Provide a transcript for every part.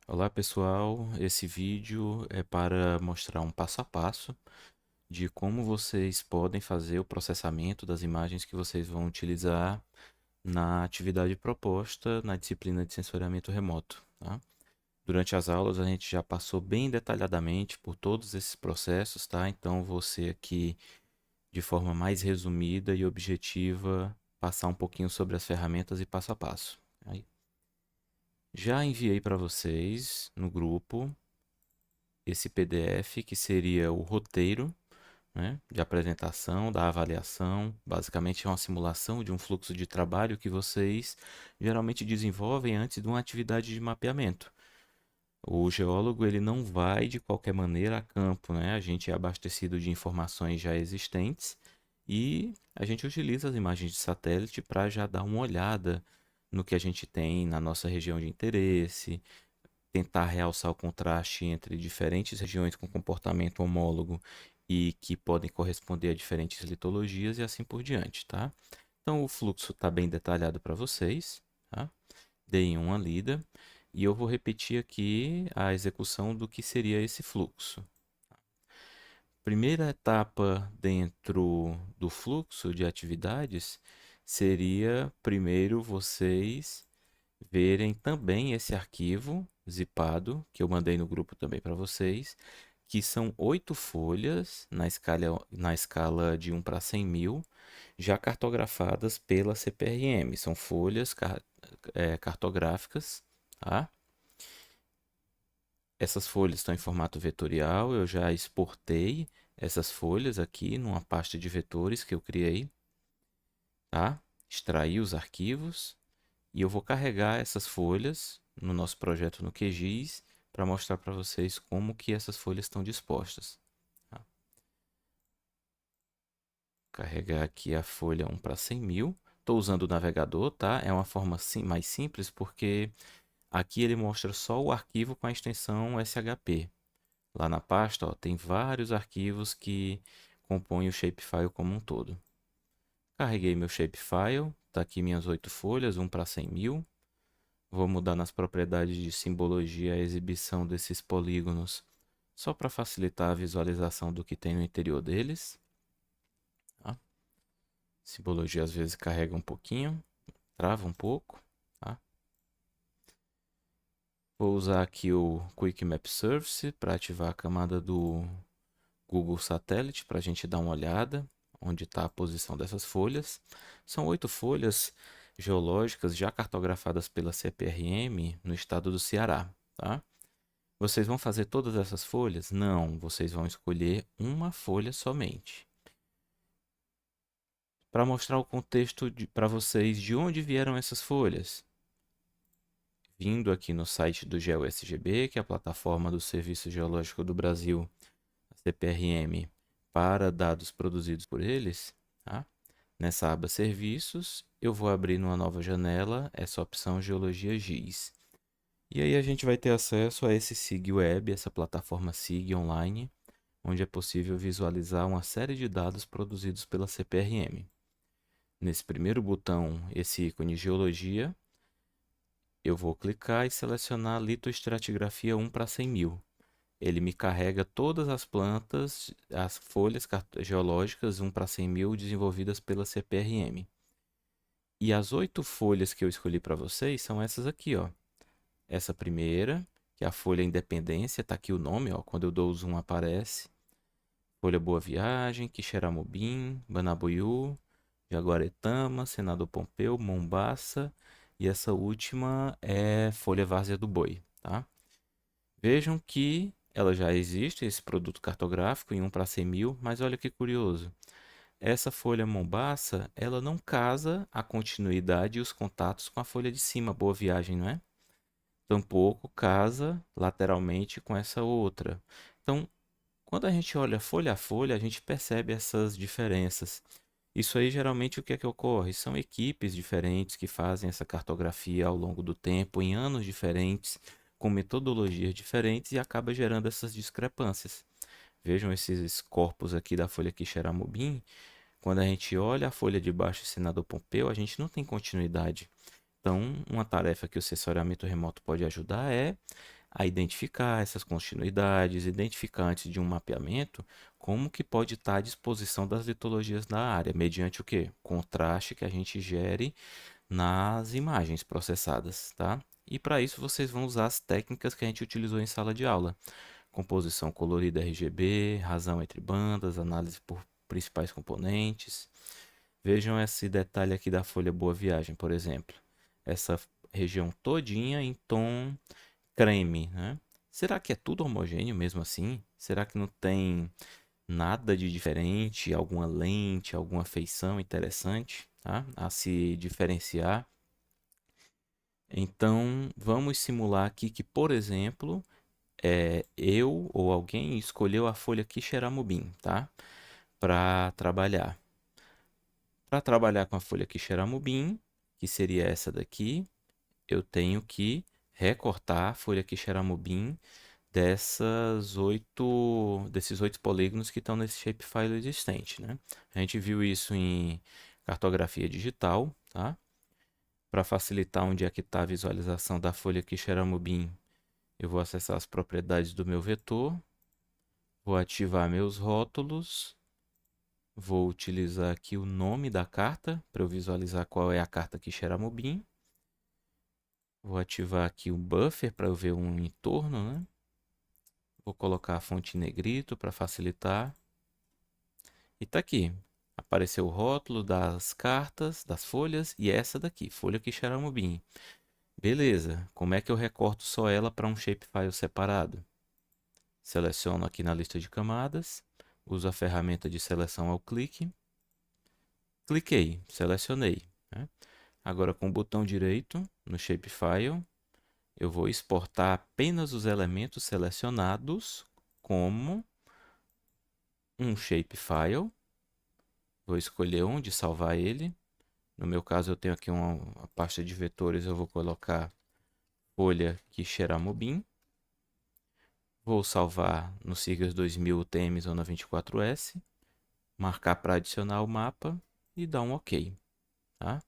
Olá pessoal, esse vídeo é para mostrar um passo a passo de como vocês podem fazer o processamento das imagens que vocês vão utilizar na atividade proposta na disciplina de sensoriamento remoto, tá? Durante as aulas a gente já passou bem detalhadamente por todos esses processos, tá? Então você aqui, de forma mais resumida e objetiva, passar um pouquinho sobre as ferramentas e passo a passo. Aí, já enviei para vocês no grupo esse PDF que seria o roteiro, né, de apresentação, da avaliação. Basicamente é uma simulação de um fluxo de trabalho que vocês geralmente desenvolvem antes de uma atividade de mapeamento. O geólogo ele não vai de qualquer maneira a campo, né? A gente é abastecido de informações já existentes e a gente utiliza as imagens de satélite para já dar uma olhada no que a gente tem na nossa região de interesse, tentar realçar o contraste entre diferentes regiões com comportamento homólogo e que podem corresponder a diferentes litologias e assim por diante, tá? Então o fluxo está bem detalhado para vocês, tá? Deem uma lida e eu vou repetir aqui a execução do que seria esse fluxo. Primeira etapa dentro do fluxo de atividades seria primeiro vocês verem também esse arquivo zipado, que eu mandei no grupo também para vocês, que são 8 folhas na escala de 1 para 100.000, já cartografadas pela CPRM. São folhas cartográficas, tá? Essas folhas estão em formato vetorial, eu já exportei essas folhas aqui numa pasta de vetores que eu criei, tá? Extraí os arquivos. E eu vou carregar essas folhas no nosso projeto no QGIS para mostrar para vocês como que essas folhas estão dispostas, tá? Carregar aqui a folha 1 para 100.000. Estou usando o navegador, tá? É uma forma mais simples porque aqui ele mostra só o arquivo com a extensão SHP. Lá na pasta, ó, tem vários arquivos que compõem o shapefile como um todo. Carreguei meu shapefile, tá aqui minhas 8 folhas, 1 para 100.000. Vou mudar nas propriedades de simbologia a exibição desses polígonos, só para facilitar a visualização do que tem no interior deles, tá? Simbologia às vezes carrega um pouquinho, trava um pouco, tá? Vou usar aqui o Quick Map Surface para ativar a camada do Google Satellite para a gente dar uma olhada onde está a posição dessas folhas. São 8 folhas geológicas já cartografadas pela CPRM no estado do Ceará, tá? Vocês vão fazer todas essas folhas? Não, vocês vão escolher uma folha somente. Para mostrar o contexto para vocês de onde vieram essas folhas. Vindo aqui no site do GeoSGB, que é a plataforma do Serviço Geológico do Brasil, a CPRM, para dados produzidos por eles, tá? Nessa aba Serviços, eu vou abrir numa nova janela essa opção Geologia GIS. E aí a gente vai ter acesso a esse SIG Web, essa plataforma SIG online, onde é possível visualizar uma série de dados produzidos pela CPRM. Nesse primeiro botão, esse ícone Geologia, eu vou clicar e selecionar Litoestratigrafia 1 para 100.000. Ele me carrega todas as plantas, as folhas geológicas 1 para 100.000 desenvolvidas pela CPRM. E as 8 folhas que eu escolhi para vocês são essas aqui, ó. Essa primeira, que é a folha Independência, está aqui o nome, ó, quando eu dou o zoom aparece. Folha Boa Viagem, Quixeramobim, Banabuiú, Jaguaretama, Senador Pompeu, Mombaça e essa última é Folha Várzea do Boi, tá? Vejam que ela já existe, esse produto cartográfico em 1 para 100.000, mas olha que curioso. Essa folha Mombaça, ela não casa a continuidade e os contatos com a folha de cima, Boa Viagem, não é? Tampouco casa lateralmente com essa outra. Então, quando a gente olha folha a folha, a gente percebe essas diferenças. Isso aí geralmente o que é que ocorre? São equipes diferentes que fazem essa cartografia ao longo do tempo, em anos diferentes, com metodologias diferentes e acaba gerando essas discrepâncias. Vejam esses corpos aqui da folha Quixeramobim. Quando a gente olha a folha de baixo do Senador Pompeu, a gente não tem continuidade. Então, uma tarefa que o sensoriamento remoto pode ajudar é a identificar essas continuidades, identificar antes de um mapeamento como que pode estar à disposição das litologias da área, mediante o quê? Contraste que a gente gere nas imagens processadas, tá? E para isso vocês vão usar as técnicas que a gente utilizou em sala de aula. Composição colorida RGB, razão entre bandas, análise por principais componentes. Vejam esse detalhe aqui da folha Boa Viagem, por exemplo. Essa região todinha em tom creme, né? Será que é tudo homogêneo mesmo assim? Será que não tem nada de diferente, alguma lente, alguma feição interessante, tá? A se diferenciar? Então, vamos simular aqui que, por exemplo, eu ou alguém escolheu a folha Quixeramobim, tá? Para trabalhar. Para trabalhar com a folha Quixeramobim, que seria essa daqui, eu tenho que recortar a folha Quixeramobim desses 8 polígonos que estão nesse shapefile existente, né? A gente viu isso em cartografia digital, tá? Para facilitar onde é que está a visualização da folha Quixeramobim, eu vou acessar as propriedades do meu vetor, vou ativar meus rótulos, vou utilizar aqui o nome da carta para eu visualizar qual é a carta Quixeramobim. Vou ativar aqui o buffer para eu ver um entorno, né? Vou colocar a fonte em negrito para facilitar. E tá aqui. Apareceu o rótulo das cartas, das folhas, e essa daqui, folha Quixeramobim. Beleza, como é que eu recorto só ela para um shapefile separado? Seleciono aqui na lista de camadas, uso a ferramenta de seleção ao clique, cliquei, selecionei, né? Agora com o botão direito no shapefile, eu vou exportar apenas os elementos selecionados como um shapefile. Vou escolher onde salvar ele. No meu caso, eu tenho aqui uma pasta de vetores, eu vou colocar folha Quixeramobim. Vou salvar no Sigas 2000 TM Zona 24S, marcar para adicionar o mapa e dar um OK. Tá?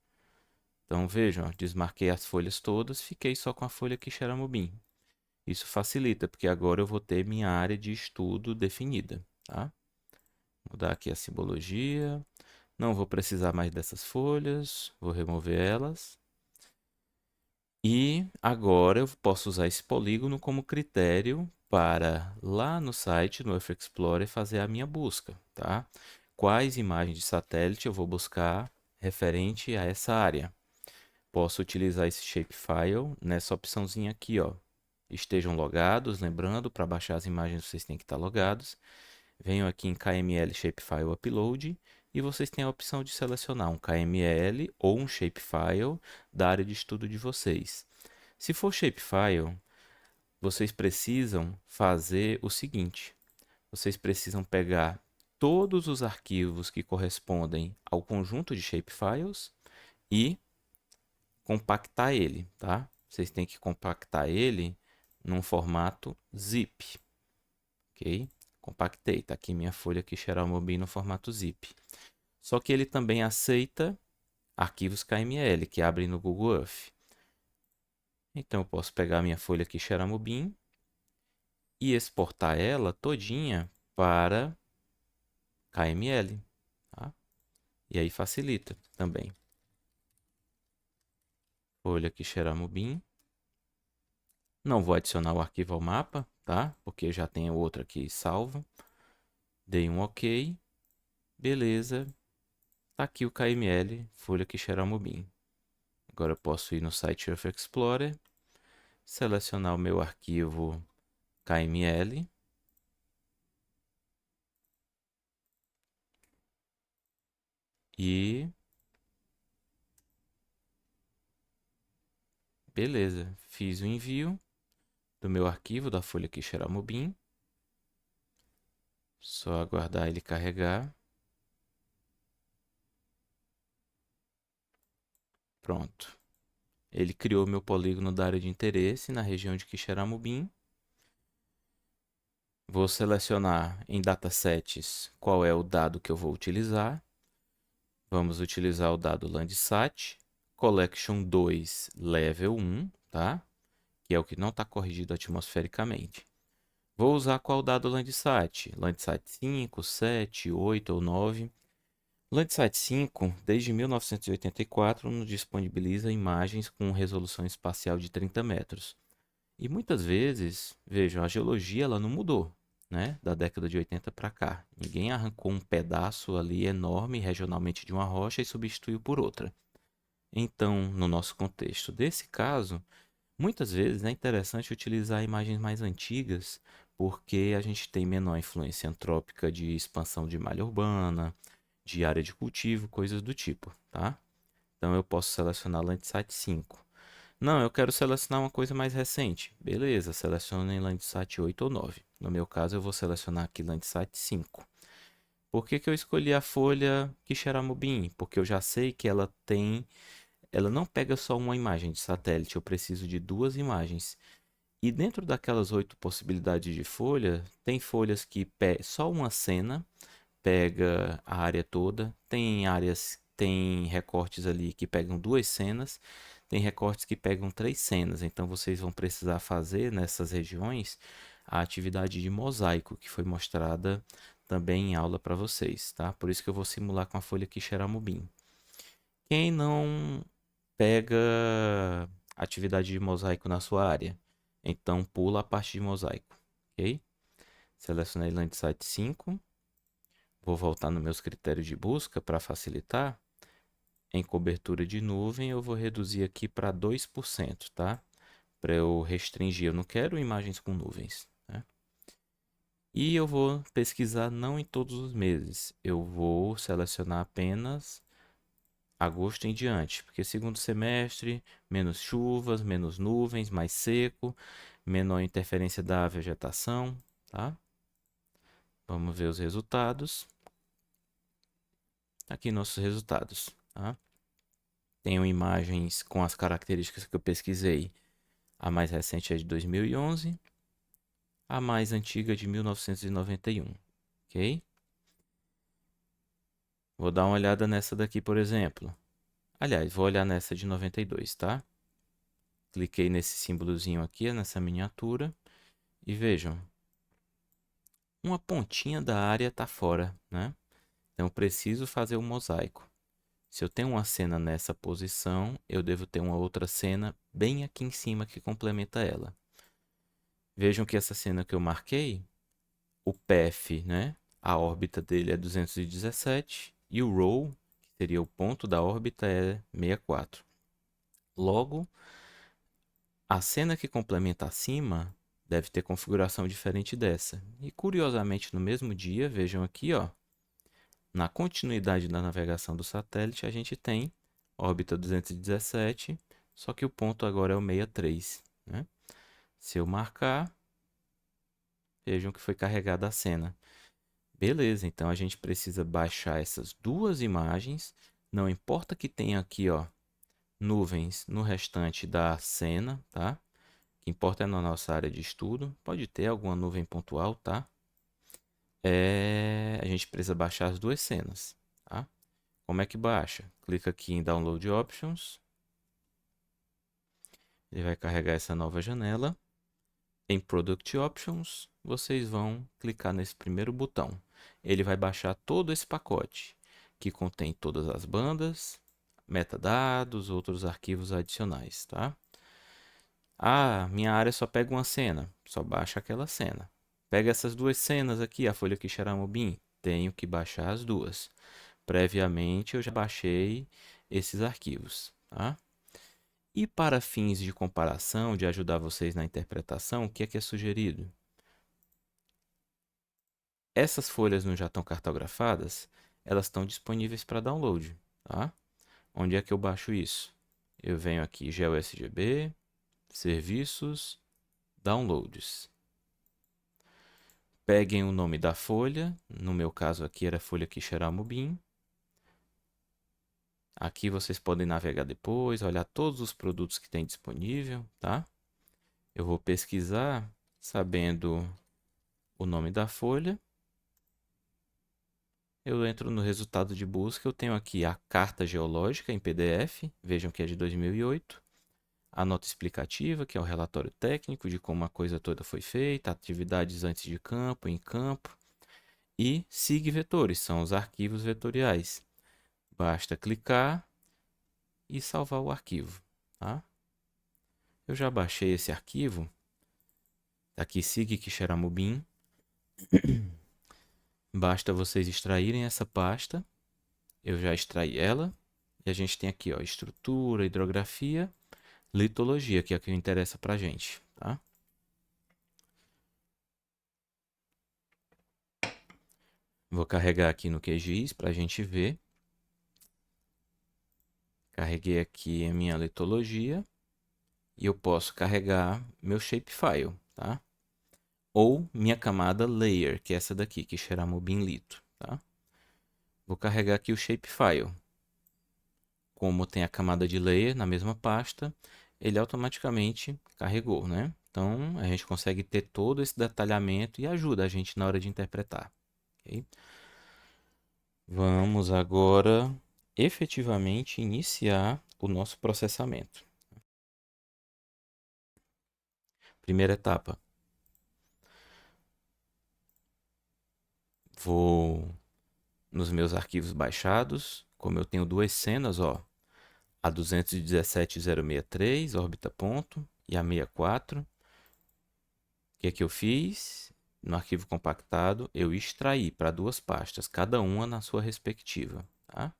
Então vejam, desmarquei as folhas todas, fiquei só com a folha Quixeramobim. Isso facilita, porque agora eu vou ter minha área de estudo definida. Tá? Mudar aqui a simbologia. Não vou precisar mais dessas folhas, vou remover elas. E agora eu posso usar esse polígono como critério para lá no site, no Earth Explorer, fazer a minha busca, tá? Quais imagens de satélite eu vou buscar referente a essa área? Posso utilizar esse shapefile nessa opçãozinha aqui, ó. Estejam logados, lembrando, para baixar as imagens vocês têm que estar logados. Venham aqui em KML Shapefile Upload e vocês têm a opção de selecionar um KML ou um shapefile da área de estudo de vocês. Se for shapefile, vocês precisam fazer o seguinte: vocês precisam pegar todos os arquivos que correspondem ao conjunto de shapefiles e compactar ele, tá? Vocês têm que compactar ele num formato zip, ok? Compactei, tá aqui minha folha Quixeramobim no formato zip. Só que ele também aceita arquivos KML que abrem no Google Earth. Então eu posso pegar minha folha Quixeramobim e exportar ela todinha para KML, tá? E aí facilita também. Folha Quixeramobim. Não vou adicionar o arquivo ao mapa, tá? Porque já tenho outro aqui salvo. Dei um OK. Beleza. Tá aqui o KML, folha Quixeramobim. Agora eu posso ir no site Earth Explorer, selecionar o meu arquivo KML. E beleza, fiz o envio do meu arquivo da folha Quixeramobim. Só aguardar ele carregar. Pronto. Ele criou meu polígono da área de interesse na região de Quixeramobim. Vou selecionar em datasets qual é o dado que eu vou utilizar. Vamos utilizar o dado Landsat, Collection 2, Level 1, tá? que é o que não está corrigido atmosfericamente. Vou usar qual dado Landsat? Landsat 5, 7, 8 ou 9? Landsat 5, desde 1984, nos disponibiliza imagens com resolução espacial de 30 metros. E muitas vezes, vejam, a geologia ela não mudou, né? Da década de 80 para cá. Ninguém arrancou um pedaço ali enorme regionalmente de uma rocha e substituiu por outra. Então, no nosso contexto desse caso, muitas vezes é interessante utilizar imagens mais antigas, porque a gente tem menor influência antrópica de expansão de malha urbana, de área de cultivo, coisas do tipo, tá? Então eu posso selecionar Landsat 5. Não, eu quero selecionar uma coisa mais recente. Beleza, selecione Landsat 8 ou 9. No meu caso, eu vou selecionar aqui Landsat 5. Por que que eu escolhi a folha Quixeramobim? Porque eu já sei que ela não pega só uma imagem de satélite, eu preciso de duas imagens. E dentro daquelas 8 possibilidades de folha, tem folhas que só uma cena pega a área toda, tem áreas, tem recortes ali que pegam duas cenas, tem recortes que pegam três cenas. Então vocês vão precisar fazer nessas regiões a atividade de mosaico que foi mostrada também em aula para vocês, tá? Por isso que eu vou simular com a folha Quixeramobim. Quem não pega atividade de mosaico na sua área, então pula a parte de mosaico, ok? Selecionei Landsat 5. Vou voltar nos meus critérios de busca para facilitar. Em cobertura de nuvem, eu vou reduzir aqui para 2%, tá? Para eu restringir. Eu não quero imagens com nuvens, né? E eu vou pesquisar não em todos os meses. Eu vou selecionar apenas agosto em diante, porque segundo semestre, menos chuvas, menos nuvens, mais seco, menor interferência da vegetação, tá? Vamos ver os resultados. Aqui nossos resultados, tá? Tenho imagens com as características que eu pesquisei. A mais recente é de 2011, a mais antiga é de 1991, ok? Vou dar uma olhada nessa daqui, por exemplo. Aliás, vou olhar nessa de 92, tá? Cliquei nesse símbolozinho aqui, nessa miniatura, e vejam, uma pontinha da área está fora, né? Então, eu preciso fazer um mosaico. Se eu tenho uma cena nessa posição, eu devo ter uma outra cena bem aqui em cima que complementa ela. Vejam que essa cena que eu marquei, o PF, né? A órbita dele é 217 e o ρ, que seria o ponto da órbita, é 64. Logo, a cena que complementa acima deve ter configuração diferente dessa. E curiosamente, no mesmo dia, vejam aqui, ó, na continuidade da navegação do satélite, a gente tem órbita 217, só que o ponto agora é o 63, né? Se eu marcar, vejam que foi carregada a cena. Beleza, então a gente precisa baixar essas duas imagens. Não importa que tenha aqui, ó, nuvens no restante da cena, tá? O que importa é na nossa área de estudo. Pode ter alguma nuvem pontual, tá? A gente precisa baixar as duas cenas, tá? Como é que baixa? Clica aqui em Download Options. Ele vai carregar essa nova janela. Em Product Options, vocês vão clicar nesse primeiro botão. Ele vai baixar todo esse pacote, que contém todas as bandas, metadados, outros arquivos adicionais, tá? Ah, minha área só pega uma cena, só baixa aquela cena. Pega essas duas cenas aqui, a folha Quixeramobim, tenho que baixar as duas. Previamente eu já baixei esses arquivos, tá? E para fins de comparação, de ajudar vocês na interpretação, o que é sugerido? Essas folhas não já estão cartografadas, elas estão disponíveis para download, tá? Onde é que eu baixo isso? Eu venho aqui, GeoSGB, Serviços, Downloads. Peguem o nome da folha, no meu caso aqui era a folha Quixeramobim. Aqui vocês podem navegar depois, olhar todos os produtos que tem disponível, tá? Eu vou pesquisar sabendo o nome da folha. Eu entro no resultado de busca, eu tenho aqui a carta geológica em PDF, vejam que é de 2008. a nota explicativa, que é o relatório técnico de como a coisa toda foi feita, atividades antes de campo, em campo, e sig vetores, são os arquivos vetoriais. Basta clicar e salvar o arquivo, tá? Eu já baixei esse arquivo, tá aqui sig Quixeramobim. Basta vocês extraírem essa pasta, eu já extraí ela, e a gente tem aqui, ó, estrutura, hidrografia, litologia, que é o que interessa pra gente, tá? Vou carregar aqui no QGIS para a gente ver. Carreguei aqui a minha litologia e eu posso carregar meu shapefile, tá? Ou minha camada layer, que é essa daqui, que chama Binlito, tá? Vou carregar aqui o shapefile. Como tem a camada de layer na mesma pasta, ele automaticamente carregou, né? Então, a gente consegue ter todo esse detalhamento e ajuda a gente na hora de interpretar, ok? Vamos agora efetivamente iniciar o nosso processamento. Primeira etapa. Vou nos meus arquivos baixados, como eu tenho duas cenas, ó, a 217.063, órbita ponto, e a 64. O que é que eu fiz? No arquivo compactado, eu extraí para duas pastas, cada uma na sua respectiva, tá?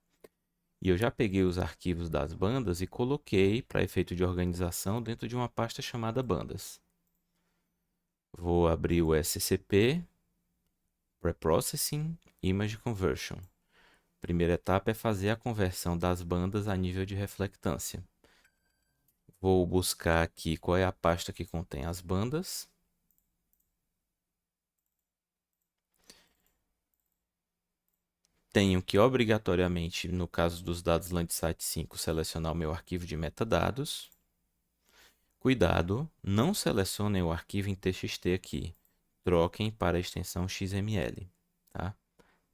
E eu já peguei os arquivos das bandas e coloquei, para efeito de organização, dentro de uma pasta chamada bandas. Vou abrir o SCP, Preprocessing, Image Conversion. Primeira etapa é fazer a conversão das bandas a nível de reflectância. Vou buscar aqui qual é a pasta que contém as bandas. Tenho que obrigatoriamente, no caso dos dados Landsat 5, selecionar o meu arquivo de metadados. Cuidado, não selecionem o arquivo em TXT aqui. Troquem para a extensão XML, tá?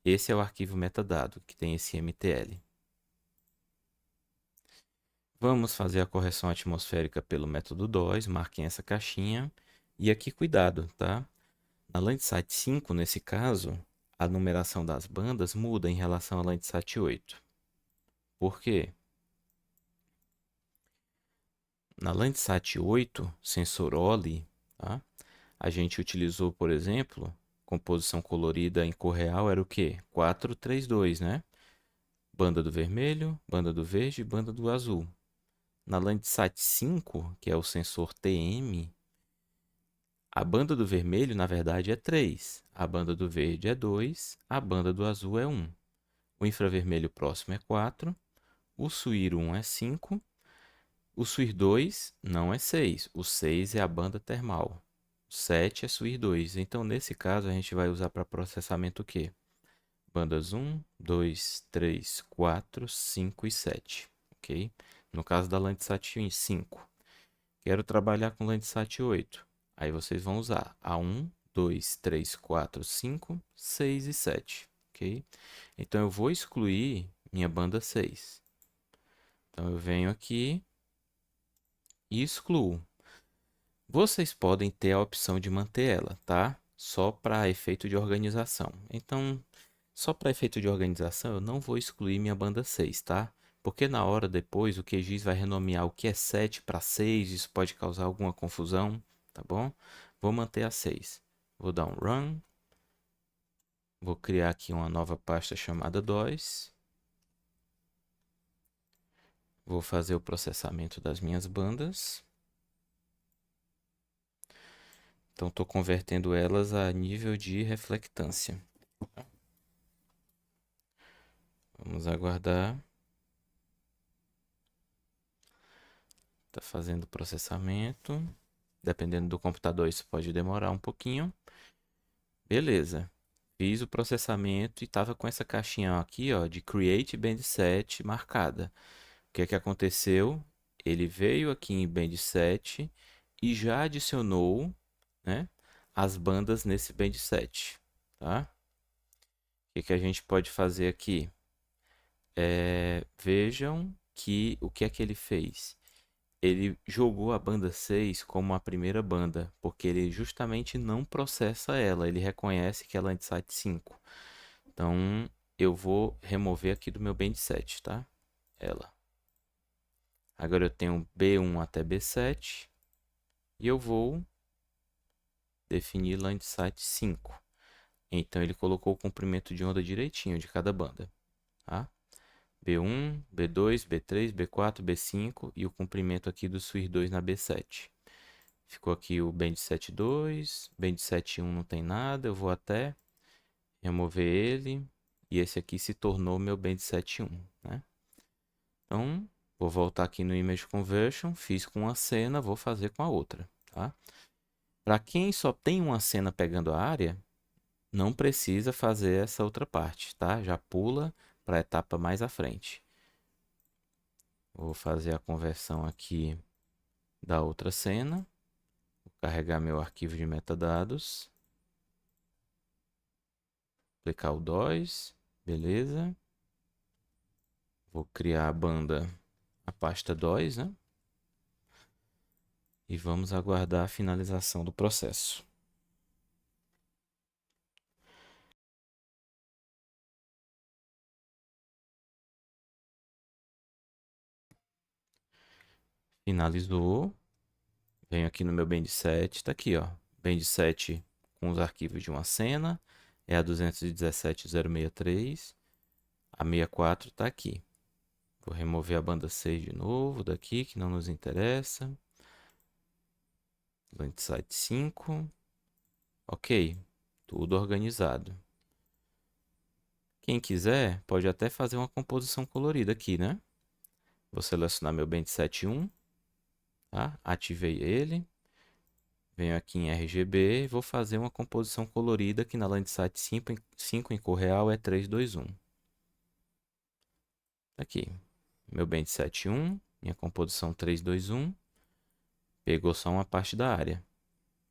Esse é o arquivo metadado, que tem esse MTL. Vamos fazer a correção atmosférica pelo método DOS, marquem essa caixinha. E aqui cuidado, tá? Na Landsat 5, nesse caso, a numeração das bandas muda em relação à Landsat 8. Por quê? Na Landsat 8, sensor OLI, tá? A gente utilizou, por exemplo, composição colorida em cor real era o quê? 432, né? Banda do vermelho, banda do verde, banda do azul. Na Landsat 5, que é o sensor TM, a banda do vermelho, na verdade, é 3. A banda do verde é 2. A banda do azul é 1. O infravermelho próximo é 4. O SUIR 1 é 5. O SUIR 2 não é 6. O 6 é a banda termal. O 7 é SUIR 2. Então, nesse caso, a gente vai usar para processamento o quê? Bandas 1, 2, 3, 4, 5 e 7. Ok? No caso da Landsat 5. Quero trabalhar com Landsat 8. Aí vocês vão usar a 1, 2, 3, 4, 5, 6 e 7. Ok? Então eu vou excluir minha banda 6. Então eu venho aqui e excluo. Vocês podem ter a opção de manter ela, tá? Só para efeito de organização. Então, só para efeito de organização, eu não vou excluir minha banda 6, tá? Porque na hora depois o QGIS vai renomear o que é 7 para 6, isso pode causar alguma confusão, tá bom? Vou manter a 6. Vou dar um Run. Vou criar aqui uma nova pasta chamada DOS. Vou fazer o processamento das minhas bandas. Então, estou convertendo elas a nível de reflectância. Vamos aguardar. Está fazendo o processamento. Dependendo do computador, isso pode demorar um pouquinho. Beleza. Fiz o processamento e estava com essa caixinha aqui, ó, de Create Band Set marcada. O que é que aconteceu? Ele veio aqui em Band Set e já adicionou, né, as bandas nesse Band Set, tá? O que é que a gente pode fazer aqui? Vejam que o que é que ele fez? ele jogou a banda 6 como a primeira banda, porque ele justamente não processa ela, ele reconhece que ela é de site 5. Então, eu vou remover aqui do meu band 7, tá? Ela. Agora eu tenho B1 até B7 e eu vou definir Landsat 5. Então ele colocou o comprimento de onda direitinho de cada banda, tá? B1, B2, B3, B4, B5 e o comprimento aqui do Swir 2 na B7. Ficou aqui o Band 7.2, Band 7.1 não tem nada, eu vou até remover ele e esse aqui se tornou meu Band 7.1, né? Então, vou voltar aqui no Image Conversion, fiz com uma cena, vou fazer com a outra, tá? Para quem só tem uma cena pegando a área, não precisa fazer essa outra parte, tá? Já pula para a etapa mais à frente. Vou fazer a conversão aqui da outra cena. Vou carregar meu arquivo de metadados. Aplicar o DOS. Beleza. Vou criar a banda, a pasta DOS, né? E vamos aguardar a finalização do processo. Finalizou. Venho aqui no meu Band 7, está aqui, ó. Band 7 com os arquivos de uma cena, é a 217.063, a 64 está aqui. Vou remover a banda 6 de novo daqui, que não nos interessa. Landsat 5. Ok, tudo organizado. Quem quiser, pode até fazer uma composição colorida aqui, né? Vou selecionar meu Band 7.1, tá? Ativei ele. Venho aqui em RGB e vou fazer uma composição colorida que na Landsat 5 em cor real é 321. Aqui, meu Band 7.1, minha composição 321. Pegou só uma parte da área.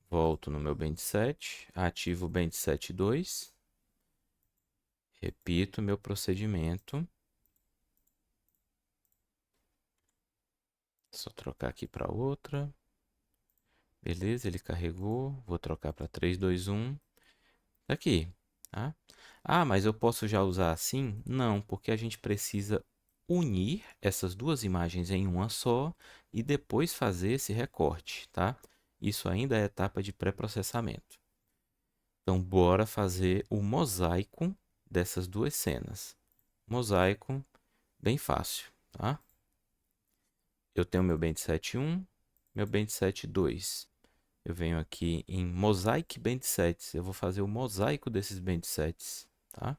Volto no meu Band 7, ativo o Band 7.2. Repito meu procedimento. Só trocar aqui para outra. Beleza, ele carregou. Vou trocar para 321. Tá aqui, tá? Ah, mas eu posso já usar assim? Não, porque a gente precisa unir essas duas imagens em uma só e depois fazer esse recorte, tá? Isso ainda é etapa de pré-processamento. Então, bora fazer o mosaico dessas duas cenas. Mosaico, bem fácil, tá? Eu tenho meu Band 7.1, meu Band 7.2. Eu venho aqui em Mosaic Band Sets. Eu vou fazer o mosaico desses Band Sets, tá?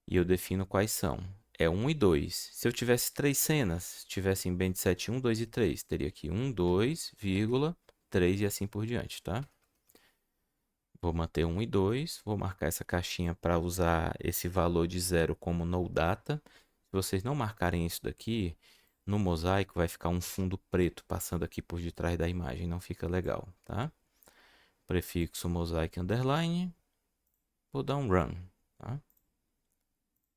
E eu defino quais são. É 1 e 2. Se eu tivesse três cenas, tivesse em Band 7 1, 2 e 3, teria aqui 1, 2, vírgula, 3 e assim por diante, tá? Vou manter 1 e 2. Vou marcar essa caixinha para usar esse valor de 0 como no data. Se vocês não marcarem isso daqui, no mosaico vai ficar um fundo preto passando aqui por detrás da imagem. Não fica legal, tá? Prefixo mosaic underline. Vou dar um run, tá?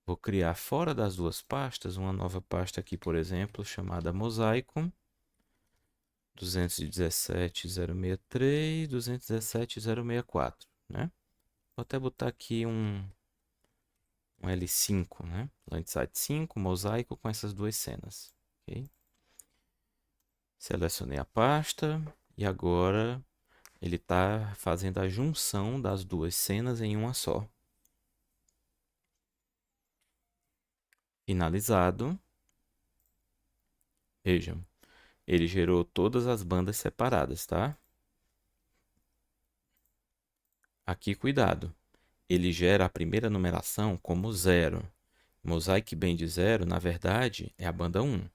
Vou criar fora das duas pastas uma nova pasta aqui, por exemplo, chamada mosaico 217.063, 217.064, né? Vou até botar aqui um L5, né? Landsat 5, mosaico com essas duas cenas, ok? Selecionei a pasta e agora ele está fazendo a junção das duas cenas em uma só. Finalizado. Vejam, ele gerou todas as bandas separadas, tá? Aqui, cuidado. Ele gera a primeira numeração como 0. Mosaic Band 0, na verdade, é a banda 1.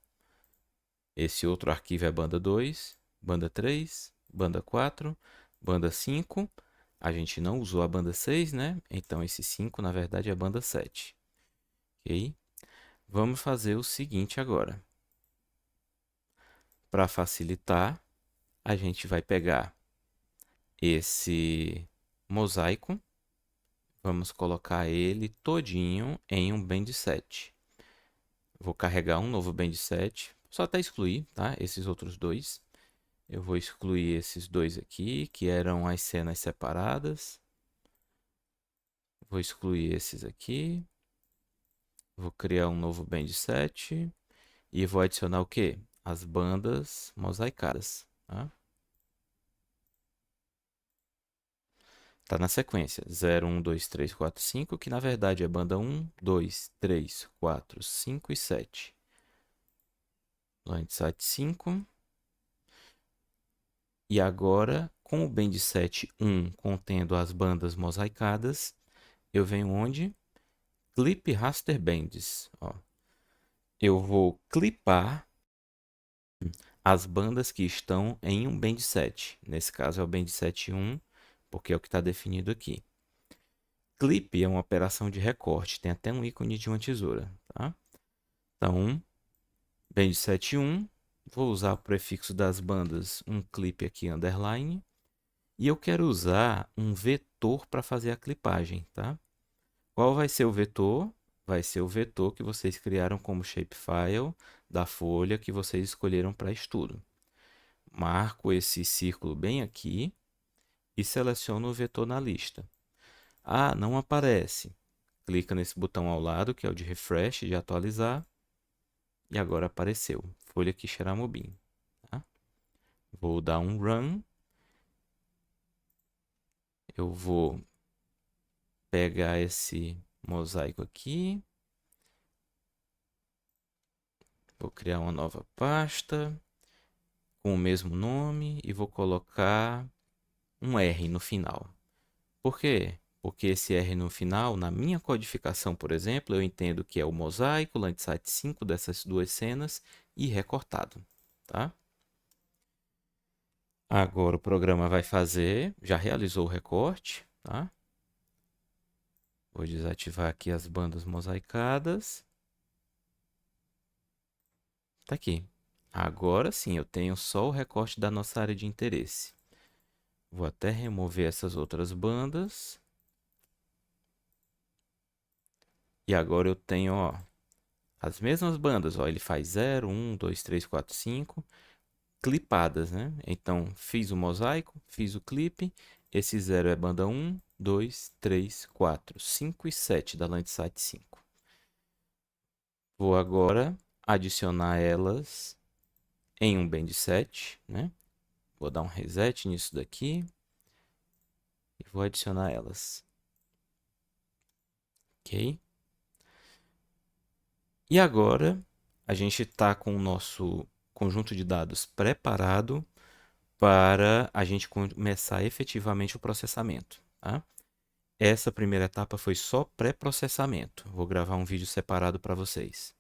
Esse outro arquivo é a banda 2, banda 3, banda 4, banda 5. A gente não usou a banda 6, né? Então, esse 5, na verdade, é a banda 7. Ok? Vamos fazer o seguinte agora. Para facilitar, a gente vai pegar esse mosaico. Vamos colocar ele todinho em um band 7. Vou carregar um novo band 7. só até excluir, tá? Esses outros dois. Eu vou excluir esses dois aqui, que eram as cenas separadas. Vou excluir esses aqui. Vou criar um novo band set. E vou adicionar o quê? As bandas mosaicadas, tá? Tá na sequência 0, 1, 2, 3, 4, 5, que na verdade é banda 1, 2, 3, 4, 5 e 7. Landsat 5. E agora, com o band set 1 contendo as bandas mosaicadas, eu venho onde? Clip Raster Bands. Ó. Eu vou clipar as bandas que estão em um band set. Nesse caso é o band set 1, porque é o que está definido aqui. Clip é uma operação de recorte, tem até um ícone de uma tesoura. Tá? Então, band set 1, vou usar o prefixo das bandas, um clip aqui, underline. E eu quero usar um vetor para fazer a clipagem. Tá? Qual vai ser o vetor? Vai ser o vetor que vocês criaram como shapefile da folha que vocês escolheram para estudo. Marco esse círculo bem aqui e seleciono o vetor na lista. Ah, não aparece. Clica nesse botão ao lado, que é o de refresh, de atualizar. E agora apareceu. Folha Quixeramobim. Tá? Vou dar um run. Eu vou pegar esse mosaico aqui. Vou criar uma nova pasta com o mesmo nome e vou colocar um R no final. Por quê? Porque esse R no final, na minha codificação, por exemplo, eu entendo que é o mosaico, Landsat 5 dessas duas cenas e recortado. Tá? Agora o programa vai fazer, já realizou o recorte. Tá? Vou desativar aqui as bandas mosaicadas. Tá aqui. Agora sim, eu tenho só o recorte da nossa área de interesse. Vou até remover essas outras bandas. E agora eu tenho, ó, as mesmas bandas. Ó, ele faz 0, 1, 2, 3, 4, 5, clipadas, né? Então, fiz o mosaico, fiz o clipe. Esse 0 é banda 1, 2, 3, 4, 5 e 7 da Landsat 5. Vou agora adicionar elas em um band set, né? Vou dar um reset nisso daqui e vou adicionar elas. Ok? E agora a gente está com o nosso conjunto de dados preparado para a gente começar efetivamente o processamento. Tá? Essa primeira etapa foi só pré-processamento. Vou gravar um vídeo separado para vocês.